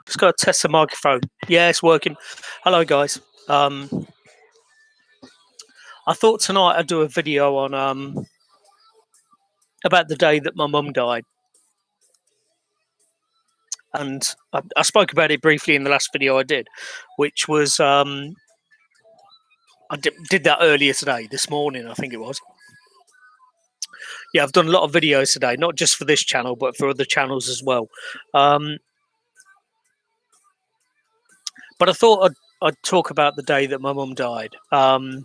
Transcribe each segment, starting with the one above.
Just got to test the microphone. Yeah, it's working. Hello, guys. I thought tonight I'd do a video on about the day that my mum died, and I spoke about it briefly in the last video I did, which was I did that earlier today, this morning, I think it was. Yeah, I've done a lot of videos today, not just for this channel, but for other channels as well. But I thought I'd talk about the day that my mum died. I'm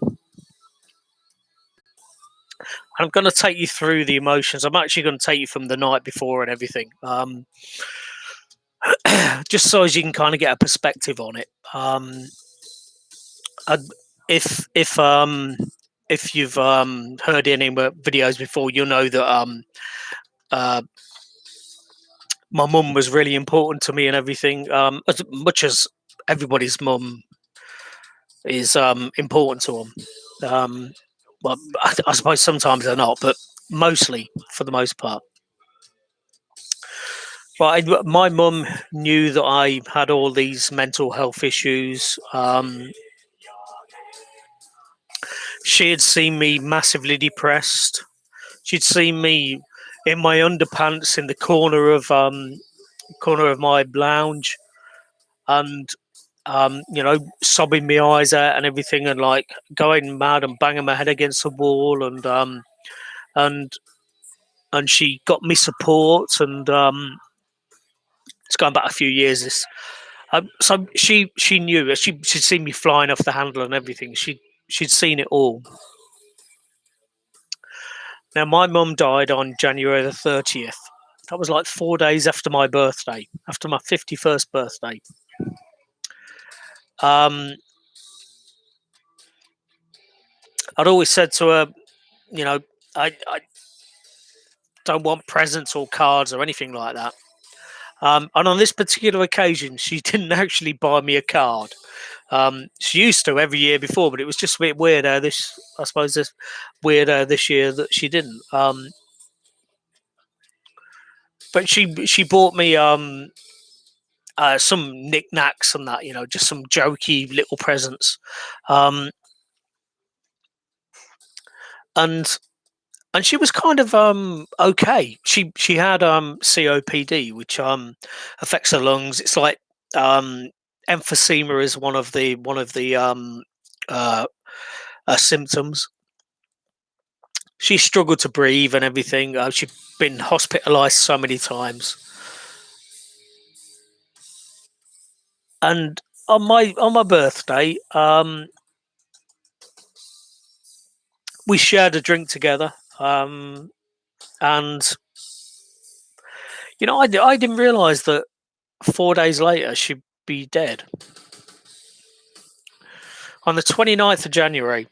going to take you through the emotions. I'm actually going to take you from the night before and everything, just so as you can kind of get a perspective on it. If you've heard any videos before, you'll know that my mum was really important to me and everything. As much as everybody's mum is important to them. Well, I suppose sometimes they're not, but mostly, for the most part. Well, my mum knew that I had all these mental health issues. She had seen me massively depressed. She'd seen me in my underpants in the corner of my lounge, and sobbing my eyes out and everything, and like going mad and banging my head against the wall, and she got me support, and it's going back a few years. This, so she knew, she'd seen me flying off the handle and everything. She'd seen it all. Now, my mum died on January the 30th. That was like 4 days after my birthday, after my 51st birthday. I'd always said to her, I don't want presents or cards or anything like that. And on this particular occasion, she didn't actually buy me a card. She used to every year before, but it was just a bit weird how this year that she didn't. But she bought me some knickknacks and that, just some jokey little presents. And she was kind of okay. She had COPD, which affects her lungs. It's like emphysema is one of the symptoms. She struggled to breathe and everything. She'd been hospitalized so many times. And on my birthday, we shared a drink together. And I didn't realize that 4 days later she'd be dead. On the 29th of January,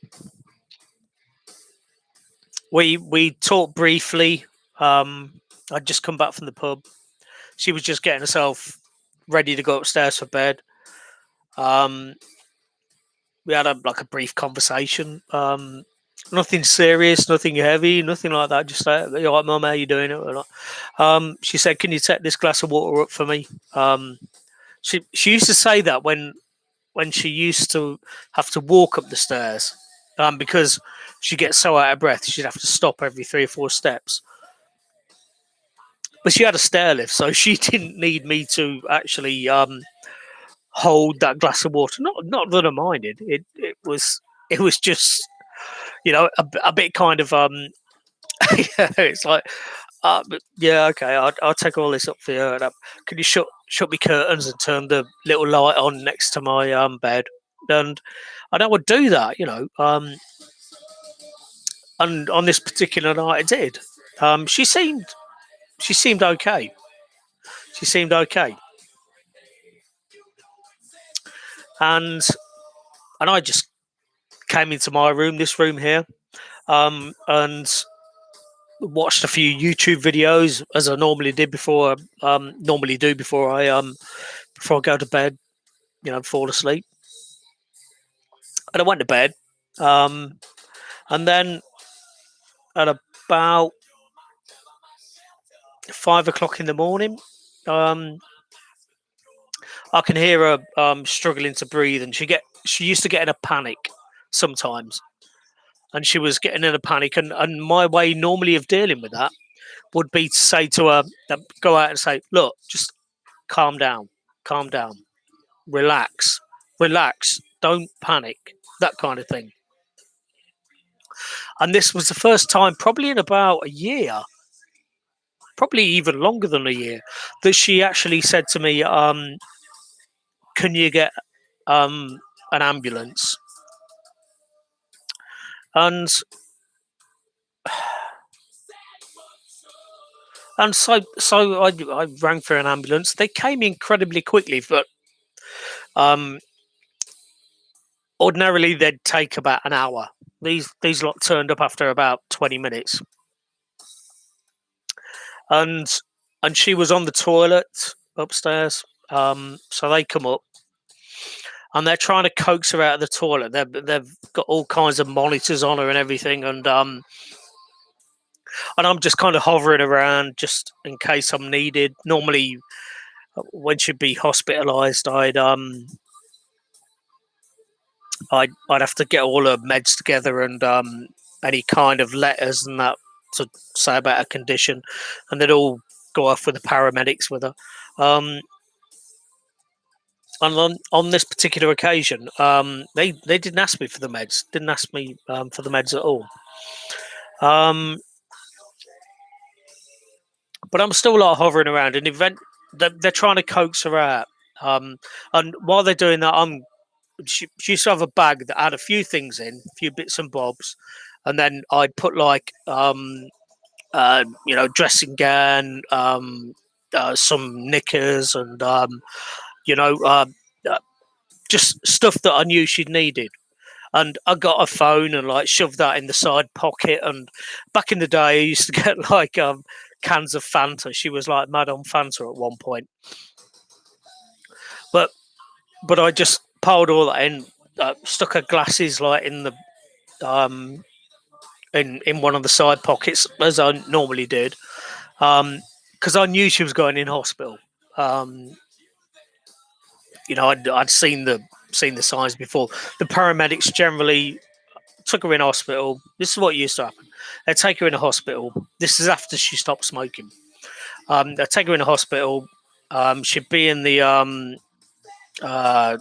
we talked briefly. I'd just come back from the pub. She was just getting herself ready to go upstairs for bed. We had a brief conversation. Nothing serious, nothing heavy, nothing like that. Just like, "You all right, Mum? How you doing?" She said, "Can you take this glass of water up for me?" She used to say that when she used to have to walk up the stairs, because she gets so out of breath, she'd have to stop every 3 or 4 steps. But she had a stair lift, so she didn't need me to actually hold that glass of water. Not that I minded. It was just, a bit kind of it's like, yeah, okay, I'll take all this up for you. And, can you shut me curtains and turn the little light on next to my bed? And I would do that, and on this particular night, I did. She seemed okay. She seemed okay, and I just came into my room, this room here, and watched a few YouTube videos, as I normally did before. Normally do before I go to bed, fall asleep. And I went to bed, and then at about 5 o'clock in the morning, I can hear her struggling to breathe, and she used to get in a panic sometimes, and she was getting in a panic, and my way normally of dealing with that would be to say to her, go out and say, look, just calm down, relax, relax, don't panic, that kind of thing. And this was the first time, probably in about a year, probably even longer than a year, that she actually said to me, can you get an ambulance? And I rang for an ambulance. They came incredibly quickly, but um, ordinarily they'd take about an hour. These lot turned up after about 20 minutes, and she was on the toilet upstairs. So they come up and they're trying to coax her out of the toilet. They've got all kinds of monitors on her and everything, and I'm just kind of hovering around just in case I'm needed. Normally, when she'd be hospitalised, I'd have to get all her meds together and any kind of letters and that to say about her condition, and they'd all go off with the paramedics with her. Um, and on this particular occasion, they didn't ask me for the meds. Didn't ask me for the meds at all. Um, but I'm still like hovering around. And event they're trying to coax her out. And while they're doing that, she used to have a bag that had a few things in, a few bits and bobs, and then I'd put like dressing gown, some knickers, and you know, uh, just stuff that I knew she'd needed. And I got a phone and like shoved that in the side pocket. And back in the day, I used to get like cans of Fanta. She was like mad on Fanta at one point, but I just piled all that in, stuck her glasses like in the um in one of the side pockets as I normally did, because I knew she was going in hospital. Um, I'd seen the signs before. The paramedics generally took her in hospital. This is what used to happen. They take her in a hospital. This is after she stopped smoking. They take her in a hospital. She'd be in the uh,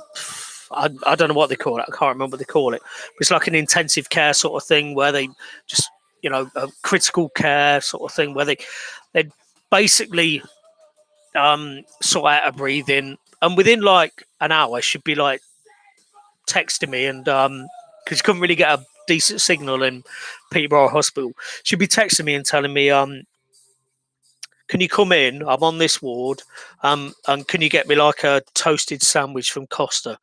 I don't know what they call it. I can't remember what they call it. But it's like an intensive care sort of thing where they just, a critical care sort of thing where they basically sort out her breathing. And within like an hour, she'd be like texting me, and because she couldn't really get a decent signal in Peterborough Hospital, she'd be texting me and telling me, can you come in? I'm on this ward, and can you get me like a toasted sandwich from Costa,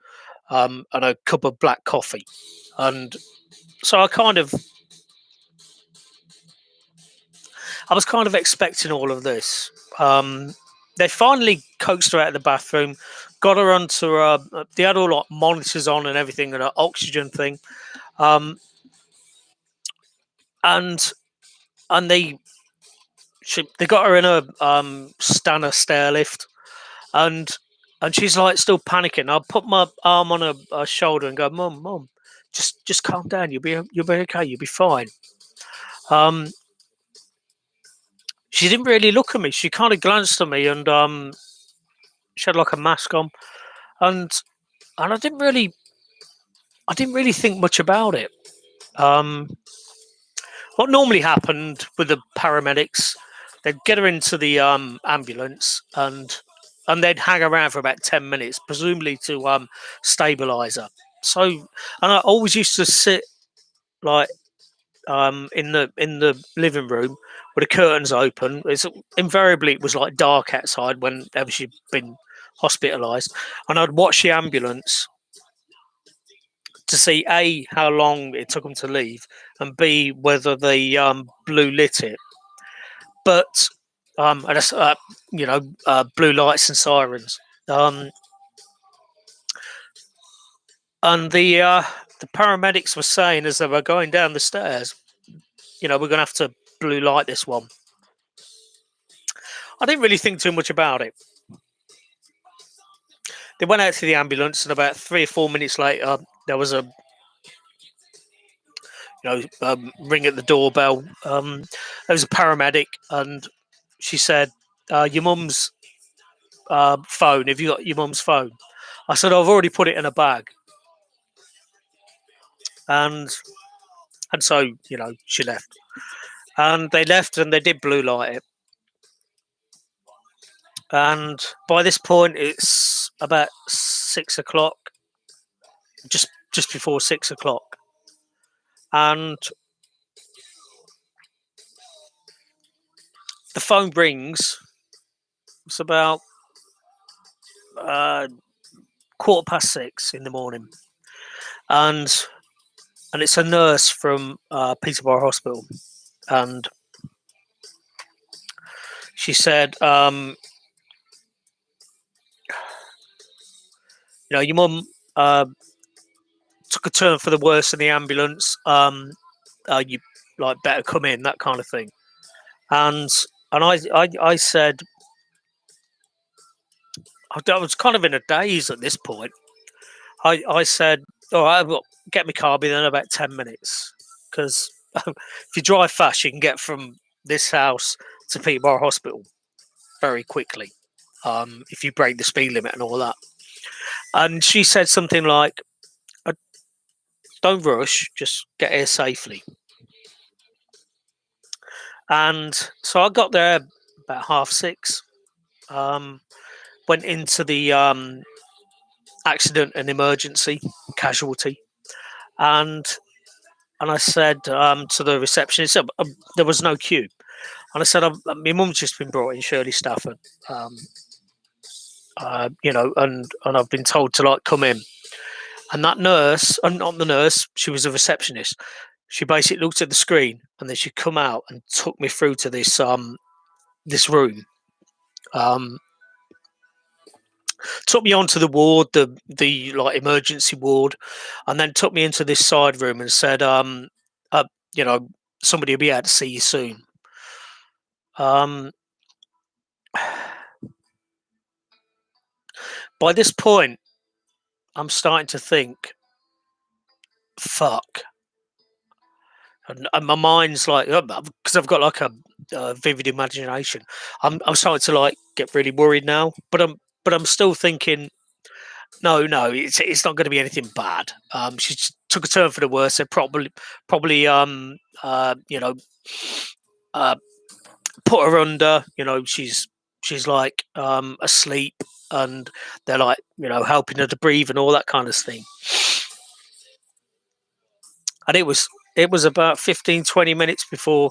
and a cup of black coffee? And so I was kind of expecting all of this. They finally coaxed her out of the bathroom, got her onto they had all like monitors on and everything, and an oxygen thing, um, and and they got her in a Stana stair lift, and she's like still panicking. I put my arm on her shoulder and go, Mum, just calm down. You'll be okay. You'll be fine. Um, she didn't really look at me. She kind of glanced at me, and she had like a mask on, and I didn't really think much about it. Um, what normally happened with the paramedics, they'd get her into the ambulance, and they'd hang around for about 10 minutes, presumably to stabilize her. So, and I always used to sit like in the living room with the curtains open. Invariably it was like dark outside whenever she'd been hospitalised, and I'd watch the ambulance to see a how long it took them to leave, and b whether the blue lit it. But and that's, blue lights and sirens. Um, and the paramedics were saying as they were going down the stairs, we're going to have to blue light this one. I didn't really think too much about it. They went out to the ambulance, and about 3 or 4 minutes later, there was a ring at the doorbell. There was a paramedic, and she said, "Your mum's phone. Have you got your mum's phone?" I said, "I've already put it in a bag," and so she left, and they left, and they did blue light it, and by this point it's about 6 o'clock, just before 6 o'clock, and the phone rings. It's about uh, 6:15 in the morning, and it's a nurse from Peterborough Hospital, and she said, your mum took a turn for the worse in the ambulance. You better come in, that kind of thing. And I said, I was kind of in a daze at this point. I said, all right, well, get my car in about 10 minutes, because if you drive fast, you can get from this house to Peterborough Hospital very quickly. If you break the speed limit and all that. And she said something like, don't rush, just get here safely. And so I got there about 6:30. Went into the accident and emergency casualty, and I said to the receptionist, there was no queue, and I said, my mum's just been brought in, Shirley Stafford, and I've been told to come in. And that nurse, and not the nurse, she was a receptionist. She basically looked at the screen, and then she come out and took me through to this room. Took me onto the ward, the emergency ward, and then took me into this side room and said, somebody will be able to see you soon. By this point, I'm starting to think, fuck. And my mind's because I've got a vivid imagination. I'm starting to get really worried now, but I'm still thinking, no, it's not going to be anything bad. She took a turn for the worse. They probably put her under. She's asleep, and they're helping her to breathe and all that kind of thing. And it was about 15-20 minutes before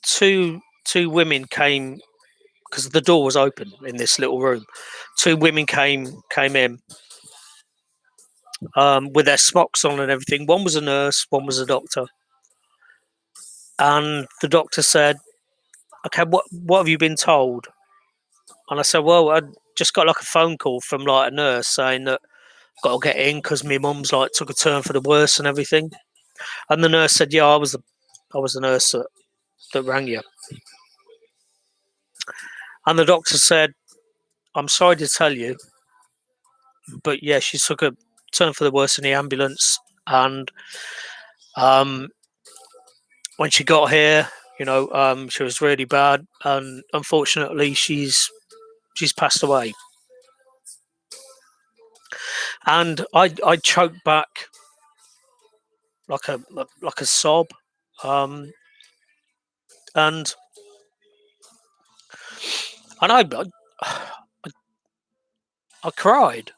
two women came, because the door was open in this little room. Two women came in with their smocks on and everything. One was a nurse, one was a doctor. And the doctor said, okay, what have you been told? And I said, well, I just got a phone call from a nurse saying that I've got to get in because my mum's took a turn for the worse and everything. And the nurse said, yeah, I was the nurse that rang you. And the doctor said, I'm sorry to tell you, but yeah, she took a turn for the worse in the ambulance, and when she got here, she was really bad, and unfortunately, she's passed away. And I choked back like a sob, and I cried.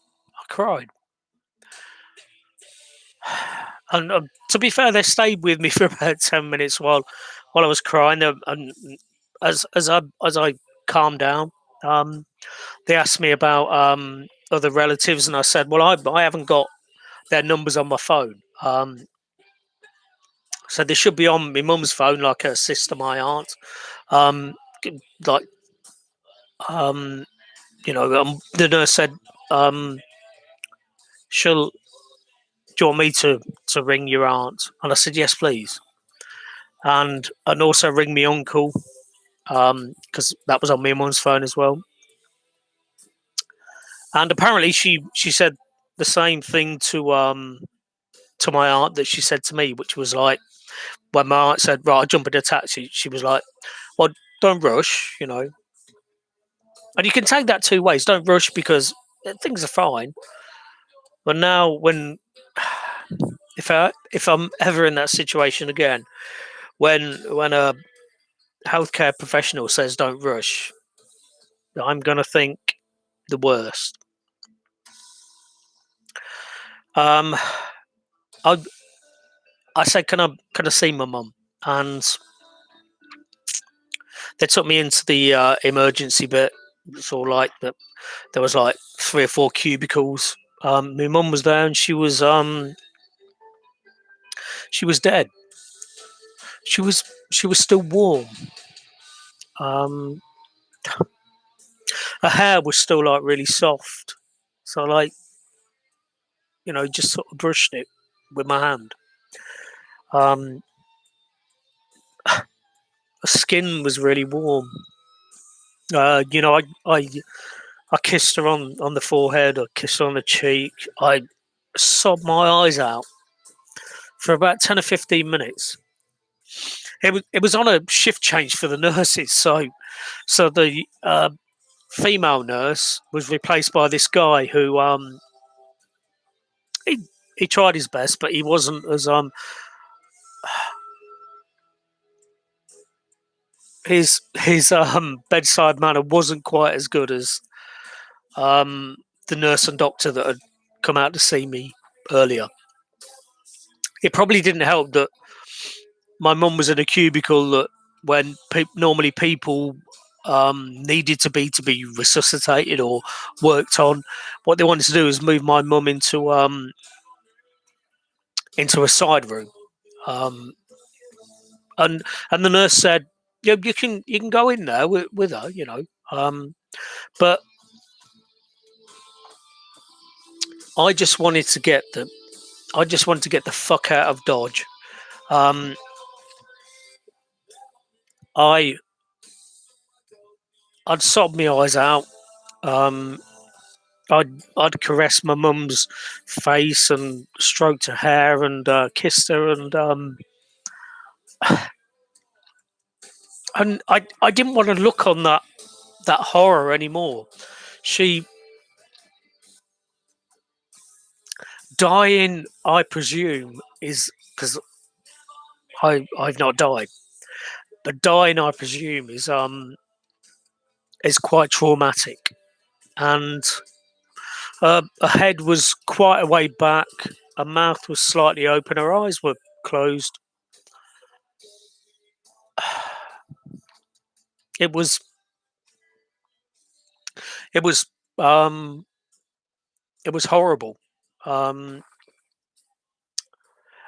And to be fair, they stayed with me for about 10 minutes while I was crying. And as I calmed down, they asked me about other relatives, and I said, well, I haven't got their numbers on my phone. So they should be on my mum's phone, like her sister, my aunt. The nurse said, do you want me to ring your aunt? And I said, yes, please. And also ring my uncle, because that was on my mum's phone as well. And apparently, she said the same thing to my aunt that she said to me, which was like, when my aunt said, "Right, I'll jump in a taxi," she was like, "Well, don't rush, you know." And you can take that two ways. Don't rush because things are fine. But now, when if I'm ever in that situation again, when a healthcare professional says don't rush, I'm gonna think the worst. Um, I I said, can I see my mum? And they took me into the emergency bit. It's all like that. There was like three or four cubicles. My mum was there, and she was dead. She was still warm. Um, her hair was still like really soft. So like, just sort of brushed it with my hand. Um, her skin was really warm. I kissed her on the forehead. I kissed her on the cheek. I sobbed my eyes out for about 10 or 15 minutes. It was on a shift change for the nurses, so the female nurse was replaced by this guy who he he tried his best, but he wasn't as his bedside manner wasn't quite as good as um the nurse and doctor that had come out to see me earlier. It probably didn't help that my mum was in a cubicle that when normally people needed to be resuscitated or worked on, what they wanted to do is move my mum into a side room, um, and the nurse said, "Yeah, you can go in there with her, you know." But I just wanted to get the fuck out of Dodge. Um, I I'd sobbed my eyes out. Um, I'd caressed my mum's face and stroked her hair and kissed her and I didn't want to look on that horror anymore. She dying, I presume, is because I've not died, but dying, I presume, is quite traumatic. And her head was quite a way back. Her mouth was slightly open. Her eyes were closed. It was it was um it was horrible. Um,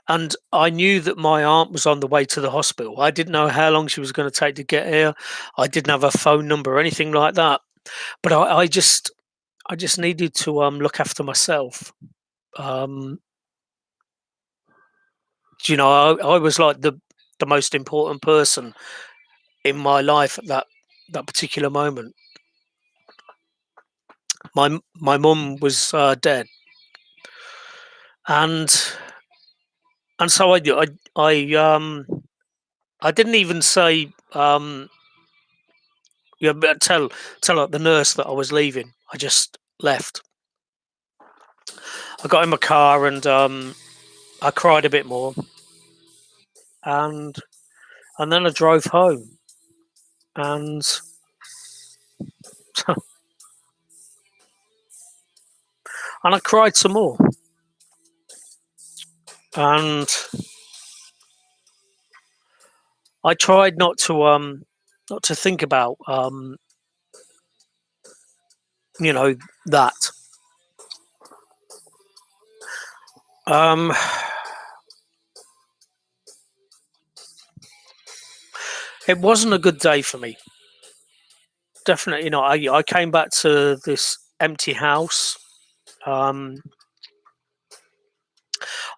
and I knew that my aunt was on the way to the hospital. I didn't know how long she was going to take to get here. I didn't have a phone number or anything like that. But I just needed to look after myself. Um, I was like the most important person in my life at that particular moment. My mum was dead, and so I didn't even say but tell like the nurse that I was leaving. I just left. I got in my car and I cried a bit more, and then I drove home, and I cried some more, and I tried not to think about you know that. Um, it wasn't a good day for me. Definitely not. I came back to this empty house. Um,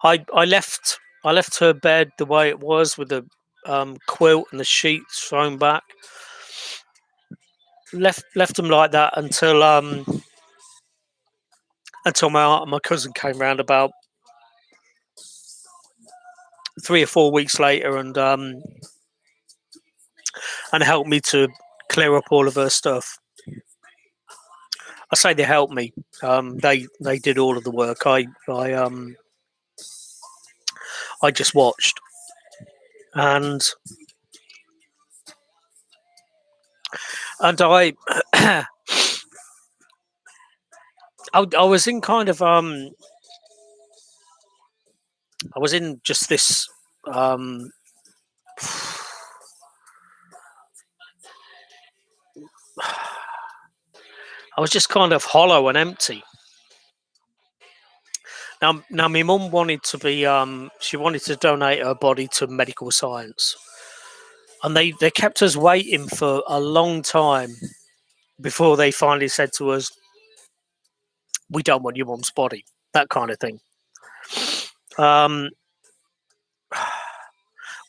I left her bed the way it was with the quilt and the sheets thrown back. Left them like that until until my aunt and my cousin came round about 3 or 4 weeks later and helped me to clear up all of her stuff. I say they helped me. They did all of the work. I just watched, and I I was in kind of I was in just this um I was just kind of hollow and empty. Now my mum wanted to be she wanted to donate her body to medical science, and they kept us waiting for a long time before they finally said to us, "We don't want your mum's body," that kind of thing. Um,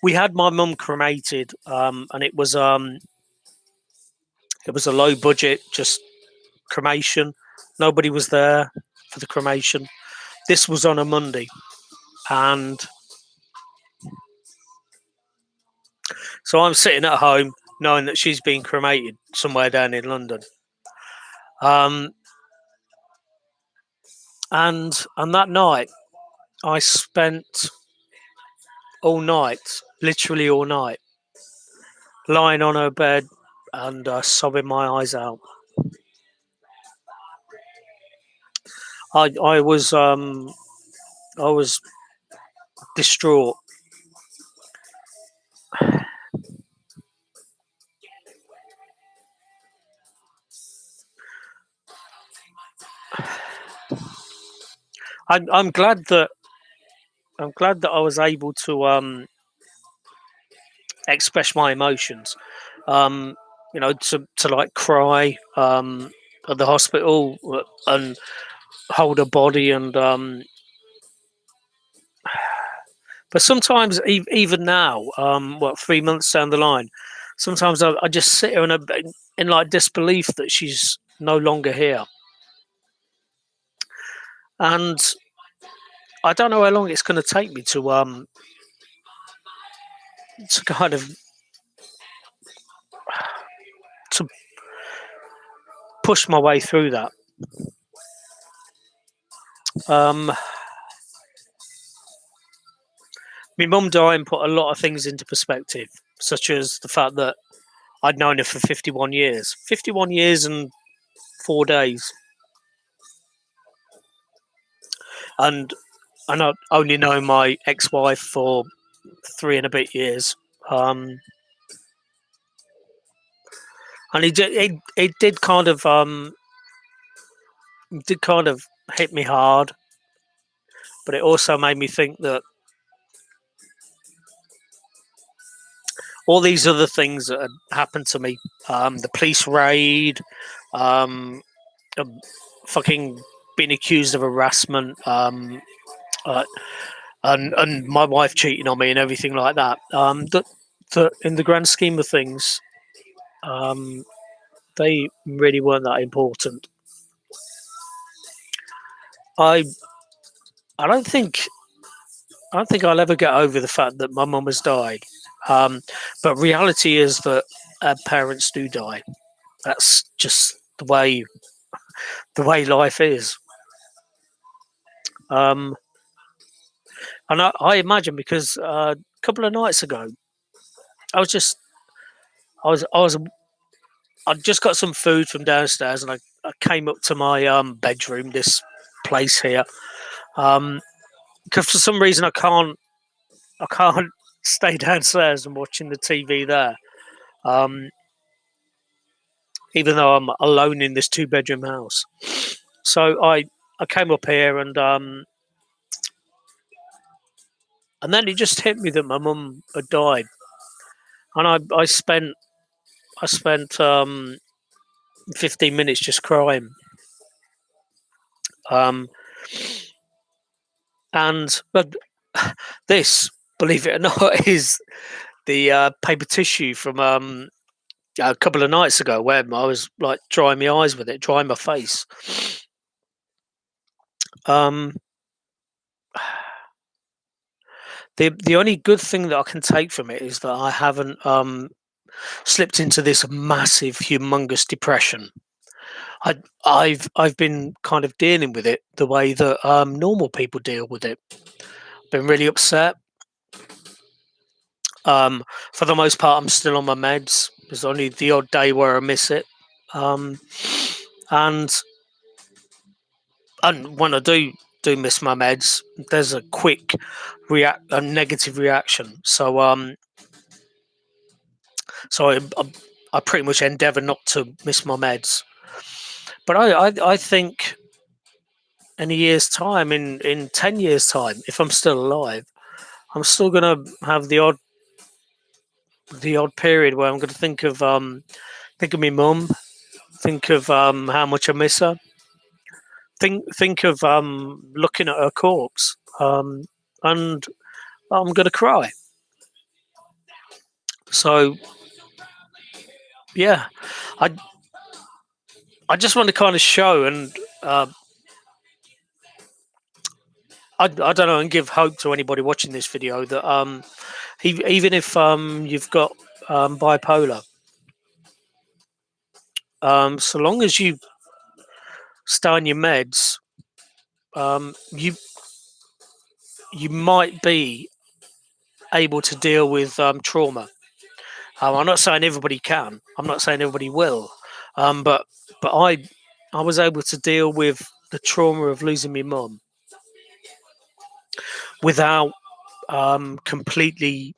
we had my mum cremated, and it was a low budget, just cremation. Nobody was there for the cremation. This was on a Monday, and so I'm sitting at home knowing that she's been cremated somewhere down in London. Um, and that night, I spent all night, literally all night, lying on her bed and sobbing my eyes out. I I was distraught. I'm glad that I was able to express my emotions. Um, to like cry at the hospital and hold a body but sometimes even now, 3 months down the line, sometimes I just sit here in like disbelief that she's no longer here, and I don't know how long it's going to take me to kind of to push my way through that. Um, my mum dying put a lot of things into perspective, such as the fact that I'd known her for 51 years. 51 years and 4 days. And I only know my ex wife for 3 and a bit years. Um, and it did kind of hit me hard, but it also made me think that all these other things that had happened to me, the police raid, um, um, fucking being accused of harassment, uh, and my wife cheating on me and everything like that. That in the grand scheme of things, um, they really weren't that important. I I don't think I don't think I'll ever get over the fact that my mum has died. Um, but reality is that parents do die. That's just the way life is. Um, and I imagine because a couple of nights ago, I was just I was I just got some food from downstairs, and I came up to my bedroom, this place here, because for some reason I can't stay downstairs and watching the TV there, um, even though I'm alone in this two-bedroom house. So I came up here and then it just hit me that my mum had died, and I spent 15 minutes just crying. Um, and but this, believe it or not, is the paper tissue from a couple of nights ago, where I was like drying my eyes with it, drying my face. Um, the only good thing that I can take from it is that I haven't slipped into this massive, humongous depression. I've been kind of dealing with it the way that normal people deal with it. Been really upset. Um, for the most part, I'm still on my meds. There's only the odd day where I miss it, um, and and when I do miss my meds, there's a quick a negative reaction. So I pretty much endeavour not to miss my meds. But I think in a year's time, in 10 years' time, if I'm still alive, I'm still gonna have the odd period where I'm gonna think of my mum, think of how much I miss her, think of looking at her corpse, and I'm gonna cry. So yeah, I I just want to kind of show and I don't know, and give hope to anybody watching this video that even if you've got bipolar, so long as you stay on your meds, you might be able to deal with trauma. I'm not saying everybody can. I'm not saying everybody will. But I was able to deal with the trauma of losing my mum without completely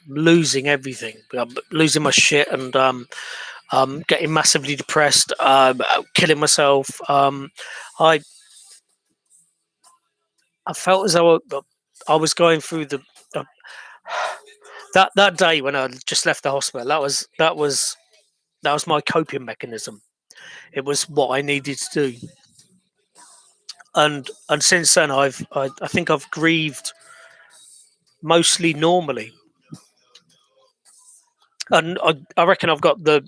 losing everything, losing my shit, and getting massively depressed, killing myself. I I felt as though I was going through uh, that day when I just left the hospital. That was my coping mechanism. It was what I needed to do, and since then I think I've grieved mostly normally, and I reckon I've got the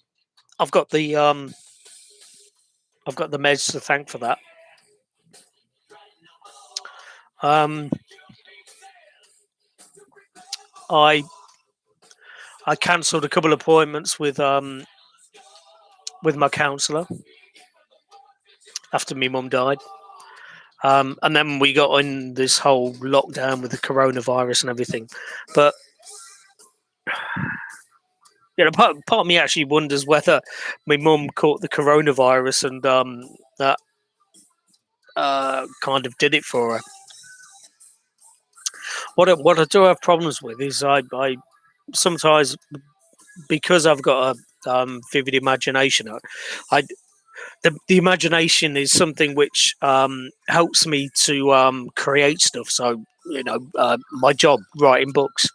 I've got the meds to thank for that. Um, I I cancelled a couple of appointments with my counsellor after my mum died. And then we got in this whole lockdown with the coronavirus and everything. But part of me actually wonders whether my mum caught the coronavirus and that kind of did it for her. What I do have problems with is I sometimes, because I've got a vivid imagination. I the imagination is something which helps me to create stuff. So my job, writing books,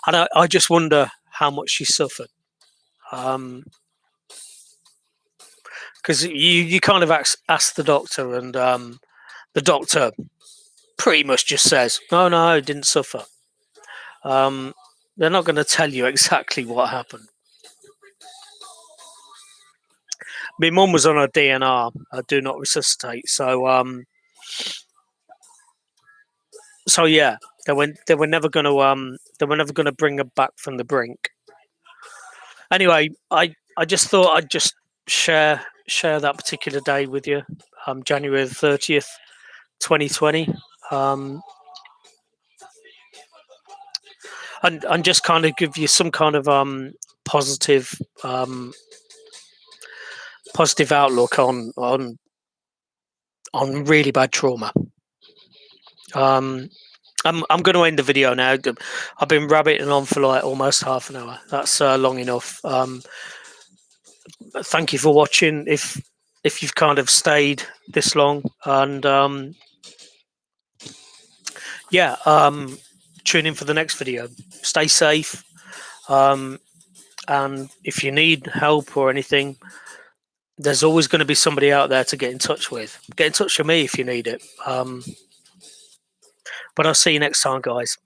and I just wonder how much she suffered. Because you kind of ask the doctor, and the doctor pretty much just says, "No, no, it didn't suffer." Um, they're not going to tell you exactly what happened. My mum was on a DNR, do not resuscitate. So yeah, they were never going to bring her back from the brink. Anyway, I just thought I'd just share that particular day with you, January the 30th, 2020, and just kind of give you some kind of positive um, positive outlook on really bad trauma. I'm going to end the video now. I've been rabbiting on for like almost half an hour. That's long enough. Thank you for watching. If you've kind of stayed this long, and yeah, tune in for the next video. Stay safe, um, and if you need help or anything, there's always going to be somebody out there to get in touch with. Get in touch with me if you need it. But I'll see you next time, guys.